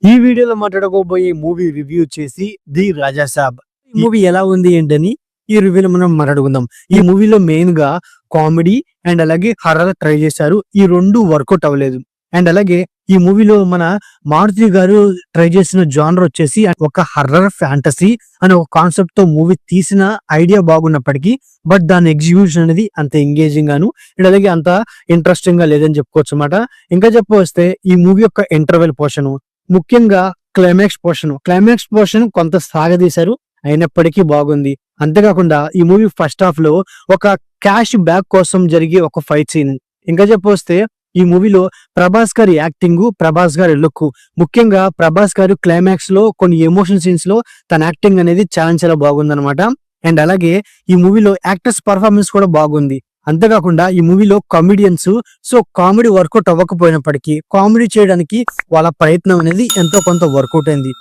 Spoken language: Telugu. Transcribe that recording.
ఈ వీడియోలో మాట్లాడుకోబోయే మూవీ రివ్యూ చేసి ది రాజా సాబ్. ఈ మూవీ ఎలా ఉంది ఏంటని ఈ రివ్యూలో మనం మాట్లాడుకుందాం. ఈ మూవీలో మెయిన్ గా కామెడీ అండ్ అలాగే హర్రర్ ట్రై చేశారు. ఈ రెండు వర్కౌట్ అవ్వలేదు. అండ్ అలాగే ఈ మూవీలో మన మారుతి గారు ట్రై చేసిన జానర్ వచ్చేసి ఒక హర్రర్ ఫ్యాంటసీ అనే ఒక కాన్సెప్ట్ తో మూవీ తీసిన ఐడియా బాగున్నప్పటికీ బట్ దాని ఎగ్జిక్యూషన్ అనేది అంత ఎంగేజింగ్ గాను అండ్ అలాగే అంత ఇంట్రెస్టింగ్ గా లేదని చెప్పుకోవచ్చు అన్నమాట. ఇంకా చెప్పవస్తే ఈ మూవీ యొక్క ఇంటర్వెల్ పోర్షన్, ముఖ్యంగా క్లైమాక్స్ పోర్షన్ కొంత సాగదీశారు, అయినప్పటికీ బాగుంది. అంతేకాకుండా ఈ మూవీ ఫస్ట్ హాఫ్ లో ఒక క్యాష్ బ్యాక్ కోసం జరిగే ఒక ఫైట్ సీన్. ఇంకా చెప్పొస్తే ఈ మూవీలో ప్రభాస్ గారి యాక్టింగ్, ప్రభాస్ గారి లుక్, ముఖ్యంగా ప్రభాస్ గారు క్లైమాక్స్ లో కొన్ని ఎమోషన్ సీన్స్ లో తన యాక్టింగ్ అనేది చాలా బాగుందన్నమాట. అండ్ అలాగే ఈ మూవీలో యాక్టర్స్ పర్ఫార్మెన్స్ కూడా బాగుంది. అంతేకాకుండా ఈ మూవీలో కామెడియన్స్ కామెడీ వర్కౌట్ అవ్వకపోయినప్పటికీ కామెడీ చేయడానికి వాళ్ళ ప్రయత్నం అనేది ఎంతో కొంత వర్కౌట్ అయింది.